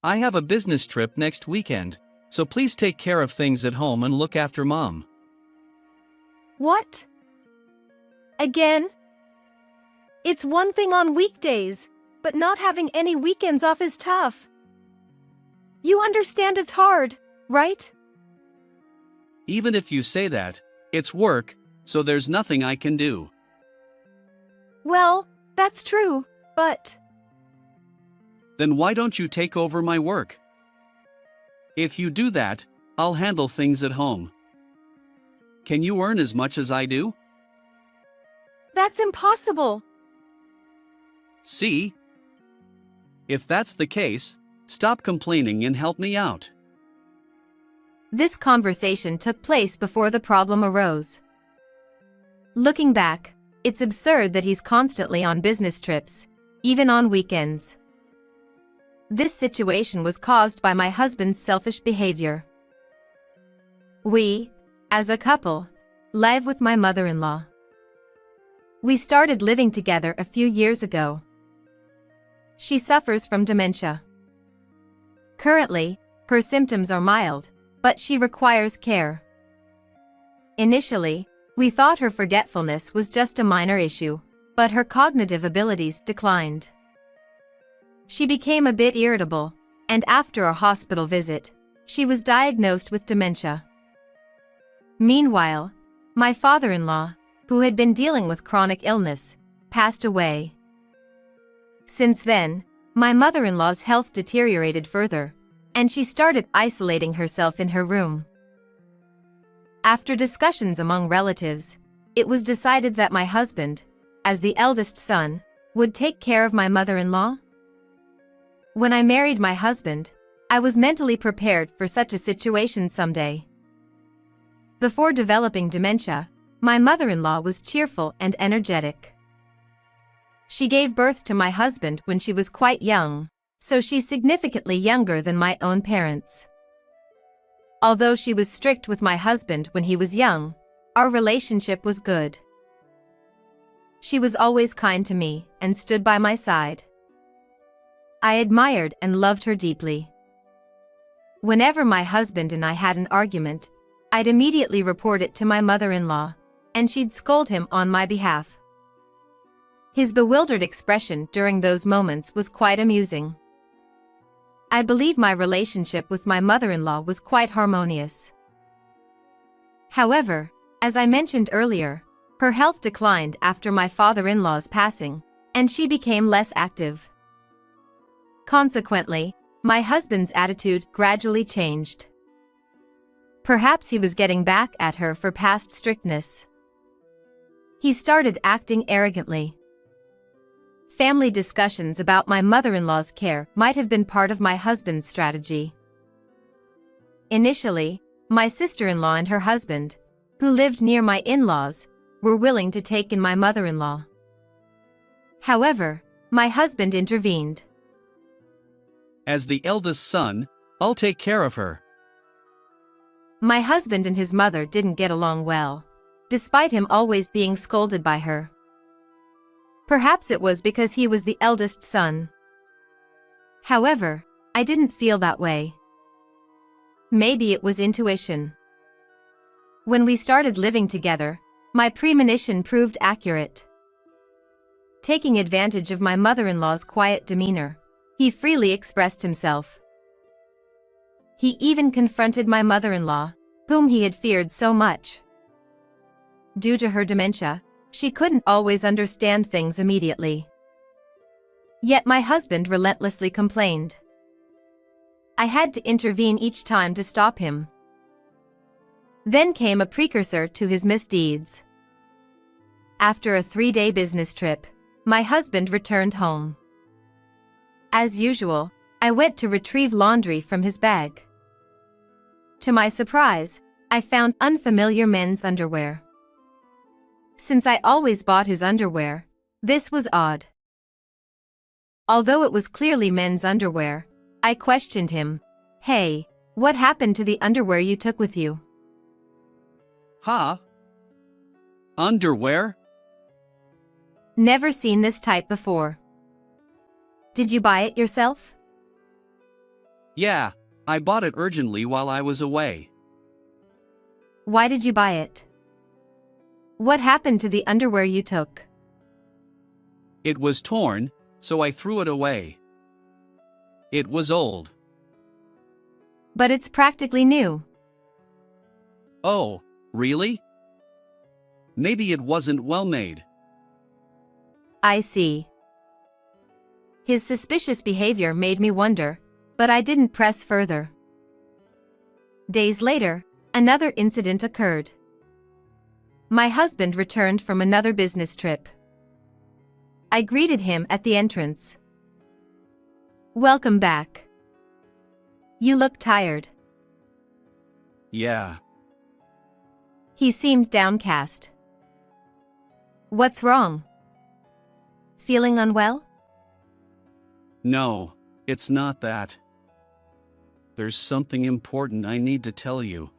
I have a business trip next weekend, so please take care of things at home and look after Mom. What? Again? It's one thing on weekdays, but not having any weekends off is tough. You understand it's hard, right? Even if you say that, it's work, so there's nothing I can do. Well, that's true, but... Then why don't you take over my work? If you do that, I'll handle things at home. Can you earn as much as I do? That's impossible. See? If that's the case, stop complaining and help me out. This conversation took place before the problem arose. Looking back, it's absurd that he's constantly on business trips, even on weekends. This situation was caused by my husband's selfish behavior. We, as a couple, live with my mother-in-law. We started living together a few years ago. She suffers from dementia. Currently, her symptoms are mild, but she requires care. Initially, we thought her forgetfulness was just a minor issue, but her cognitive abilities declined. She became a bit irritable, and after a hospital visit, she was diagnosed with dementia. Meanwhile, my father-in-law, who had been dealing with chronic illness, passed away. Since then, my mother-in-law's health deteriorated further, and she started isolating herself in her room. After discussions among relatives, it was decided that my husband, as the eldest son, would take care of my mother-in-law. When I married my husband, I was mentally prepared for such a situation someday. Before developing dementia, my mother-in-law was cheerful and energetic. She gave birth to my husband when she was quite young, so she's significantly younger than my own parents. Although she was strict with my husband when he was young, our relationship was good. She was always kind to me and stood by my side. I admired and loved her deeply. Whenever my husband and I had an argument, I'd immediately report it to my mother-in-law, and she'd scold him on my behalf. His bewildered expression during those moments was quite amusing. I believe my relationship with my mother-in-law was quite harmonious. However, as I mentioned earlier, her health declined after my father-in-law's passing, and she became less active. Consequently, my husband's attitude gradually changed. Perhaps he was getting back at her for past strictness. He started acting arrogantly. Family discussions about my mother-in-law's care might have been part of my husband's strategy. Initially, my sister-in-law and her husband, who lived near my in-laws, were willing to take in my mother-in-law. However, my husband intervened. As the eldest son, I'll take care of her. My husband and his mother didn't get along well, despite him always being scolded by her. Perhaps it was because he was the eldest son. However, I didn't feel that way. Maybe it was intuition. When we started living together, my premonition proved accurate. Taking advantage of my mother-in-law's quiet demeanor, he freely expressed himself. He even confronted my mother-in-law, whom he had feared so much. Due to her dementia, she couldn't always understand things immediately. Yet my husband relentlessly complained. I had to intervene each time to stop him. Then came a precursor to his misdeeds. After a 3-day business trip, my husband returned home. As usual, I went to retrieve laundry from his bag. To my surprise, I found unfamiliar men's underwear. Since I always bought his underwear, this was odd. Although it was clearly men's underwear, I questioned him. "Hey, what happened to the underwear you took with you?" Huh? Underwear? Never seen this type before. Did you buy it yourself? Yeah, I bought it urgently while I was away. Why did you buy it? What happened to the underwear you took? It was torn, so I threw it away. It was old. But it's practically new. Oh, really? Maybe it wasn't well made. I see. His suspicious behavior made me wonder, but I didn't press further. Days later, another incident occurred. My husband returned from another business trip. I greeted him at the entrance. Welcome back. You look tired. Yeah. He seemed downcast. What's wrong? Feeling unwell? No, it's not that. There's something important I need to tell you.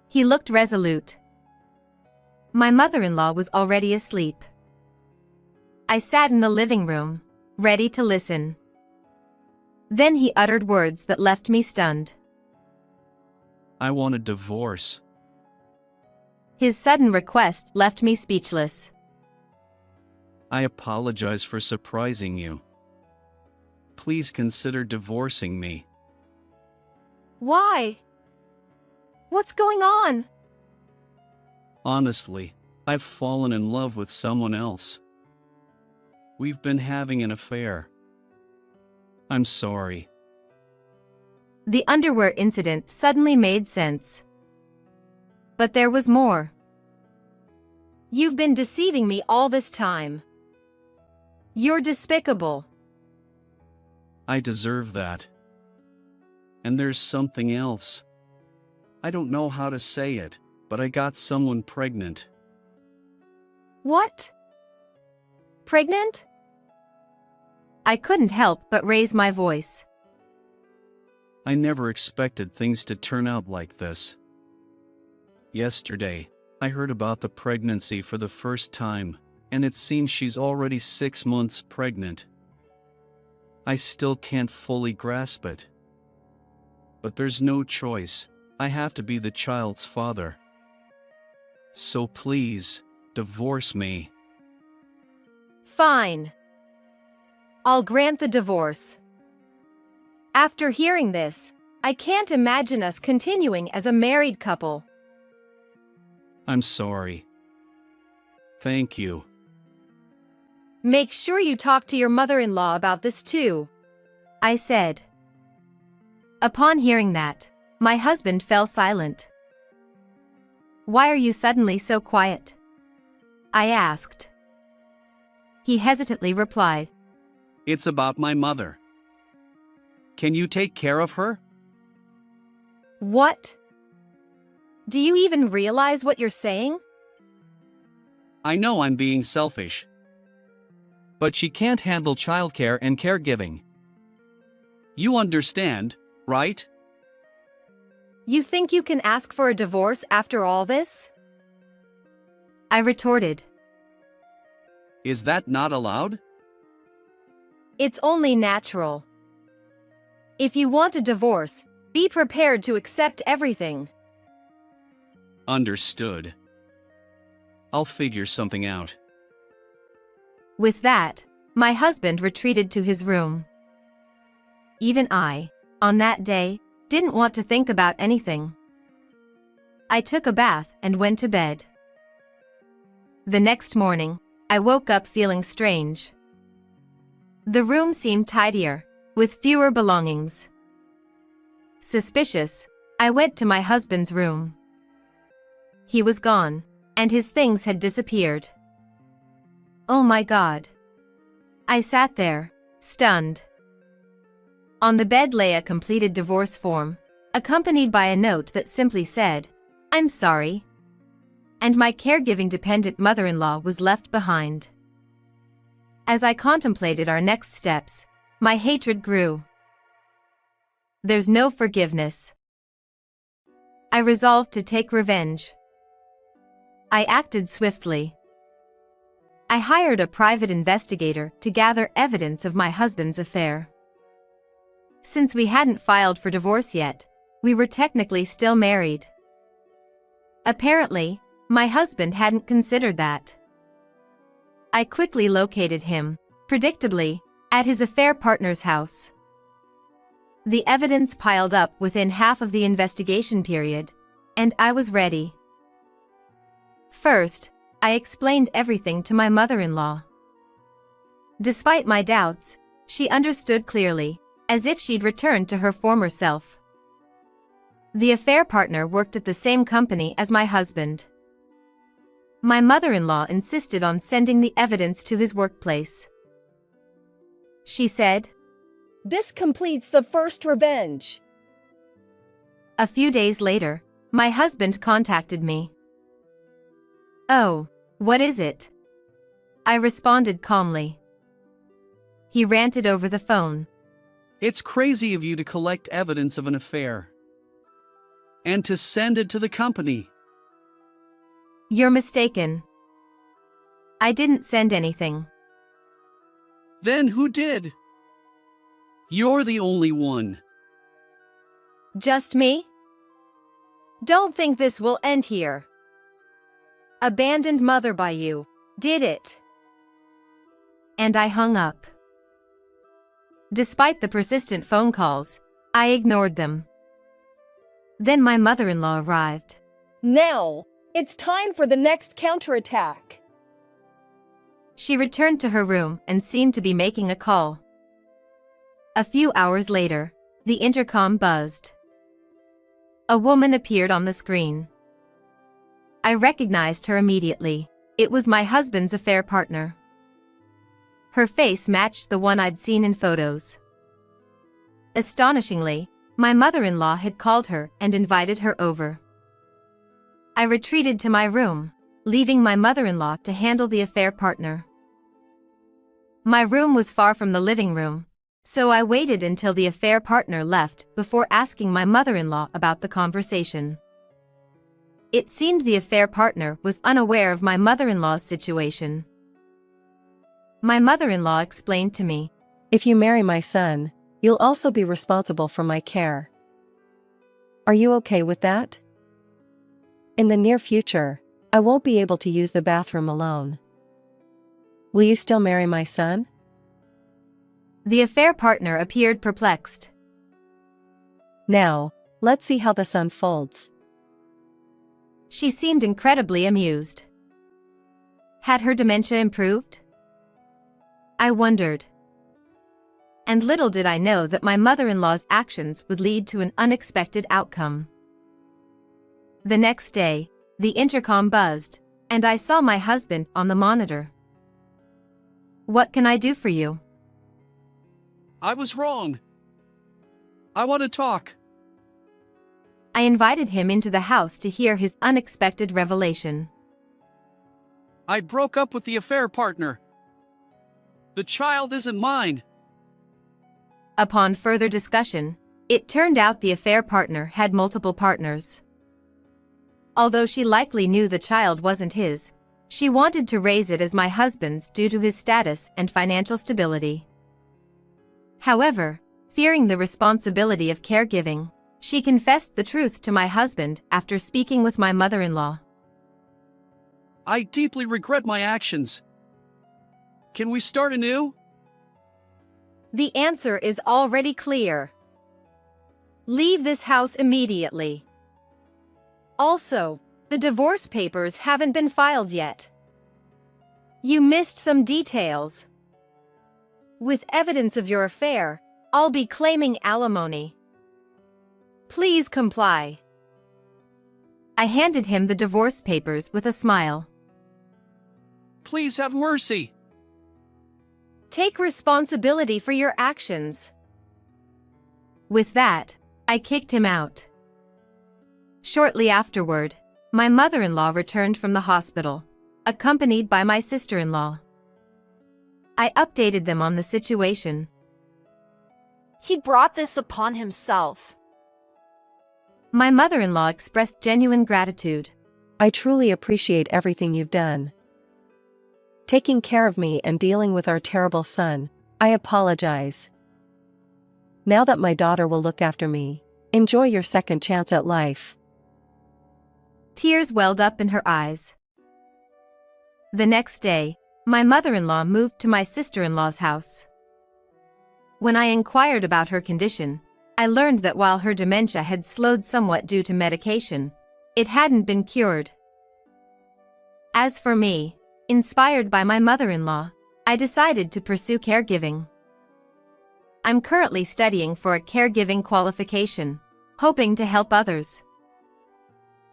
He looked resolute. My mother-in-law was already asleep. I sat in the living room, ready to listen. Then he uttered words that left me stunned. I want a divorce. His sudden request left me speechless. I apologize for surprising you. Please consider divorcing me. Why? What's going on? Honestly, I've fallen in love with someone else. We've been having an affair. I'm sorry. The underwear incident suddenly made sense. But there was more. You've been deceiving me all this time. You're despicable. I deserve that. And there's something else. I don't know how to say it, but I got someone pregnant. What? Pregnant? I couldn't help but raise my voice. I never expected things to turn out like this. Yesterday, I heard about the pregnancy for the first time, and it seems she's already 6 months pregnant. I still can't fully grasp it. But there's no choice. I have to be the child's father. So please, divorce me. Fine. I'll grant the divorce. After hearing this, I can't imagine us continuing as a married couple. I'm sorry. Thank you. Make sure you talk to your mother-in-law about this too, I said. Upon hearing that, my husband fell silent. Why are you suddenly so quiet? I asked. He hesitantly replied. It's about my mother. Can you take care of her? What? Do you even realize what you're saying? I know I'm being selfish. But she can't handle childcare and caregiving. You understand, right? You think you can ask for a divorce after all this? I retorted. Is that not allowed? It's only natural. If you want a divorce, be prepared to accept everything. Understood. I'll figure something out. With that, my husband retreated to his room. Even I, on that day, didn't want to think about anything. I took a bath and went to bed. The next morning, I woke up feeling strange. The room seemed tidier, with fewer belongings. Suspicious, I went to my husband's room. He was gone, and his things had disappeared. Oh my God. I sat there, stunned. On the bed lay a completed divorce form, accompanied by a note that simply said, "I'm sorry." And my caregiving dependent mother-in-law was left behind. As I contemplated our next steps, my hatred grew. There's no forgiveness. I resolved to take revenge. I acted swiftly. I hired a private investigator to gather evidence of my husband's affair. Since we hadn't filed for divorce yet, we were technically still married. Apparently, my husband hadn't considered that. I quickly located him, predictably, at his affair partner's house. The evidence piled up within half of the investigation period, and I was ready. First, I explained everything to my mother-in-law. Despite my doubts, she understood clearly, as if she'd returned to her former self. The affair partner worked at the same company as my husband. My mother-in-law insisted on sending the evidence to his workplace. She said, "This completes the first revenge." A few days later, my husband contacted me. "Oh, what is it?" I responded calmly. He ranted over the phone. It's crazy of you to collect evidence of an affair and to send it to the company. "You're mistaken. I didn't send anything." Then who did? You're the only one. "Just me? Don't think this will end here. Abandoned mother by you, did it?" And I hung up. Despite the persistent phone calls, I ignored them. Then my mother-in-law arrived. "Now, it's time for the next counterattack." She returned to her room and seemed to be making a call. A few hours later, the intercom buzzed. A woman appeared on the screen. I recognized her immediately. It was my husband's affair partner. Her face matched the one I'd seen in photos. Astonishingly, my mother-in-law had called her and invited her over. I retreated to my room, leaving my mother-in-law to handle the affair partner. My room was far from the living room, so I waited until the affair partner left before asking my mother-in-law about the conversation. It seemed the affair partner was unaware of my mother-in-law's situation. My mother-in-law explained to me, "If you marry my son, you'll also be responsible for my care. Are you okay with that? In the near future, I won't be able to use the bathroom alone. Will you still marry my son?" The affair partner appeared perplexed. "Now, let's see how this unfolds." She seemed incredibly amused. Had her dementia improved? I wondered. And little did I know that my mother-in-law's actions would lead to an unexpected outcome. The next day, the intercom buzzed, and I saw my husband on the monitor. "What can I do for you?" I was wrong. I want to talk. I invited him into the house to hear his unexpected revelation. I broke up with the affair partner. The child isn't mine. Upon further discussion, it turned out the affair partner had multiple partners. Although she likely knew the child wasn't his, she wanted to raise it as my husband's due to his status and financial stability. However, fearing the responsibility of caregiving, she confessed the truth to my husband after speaking with my mother-in-law. I deeply regret my actions. Can we start anew? The answer is already clear. Leave this house immediately. Also, the divorce papers haven't been filed yet. You missed some details. With evidence of your affair, I'll be claiming alimony. Please comply. I handed him the divorce papers with a smile. Please have mercy. Take responsibility for your actions. With that, I kicked him out. Shortly afterward, my mother-in-law returned from the hospital, accompanied by my sister-in-law. I updated them on the situation. He brought this upon himself. My mother-in-law expressed genuine gratitude. "I truly appreciate everything you've done. Taking care of me and dealing with our terrible son. I apologize." Now that my daughter will look after me, enjoy your second chance at life. Tears welled up in her eyes. The next day, my mother-in-law moved to my sister-in-law's house. When I inquired about her condition, I learned that while her dementia had slowed somewhat due to medication, it hadn't been cured. As for me, inspired by my mother-in-law, I decided to pursue caregiving. I'm currently studying for a caregiving qualification, hoping to help others.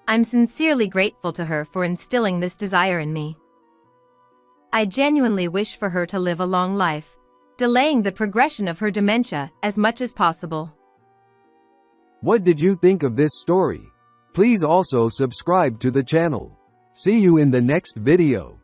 I'm sincerely grateful to her for instilling this desire in me. I genuinely wish for her to live a long life, delaying the progression of her dementia as much as possible. What did you think of this story? Please also subscribe to the channel. See you in the next video.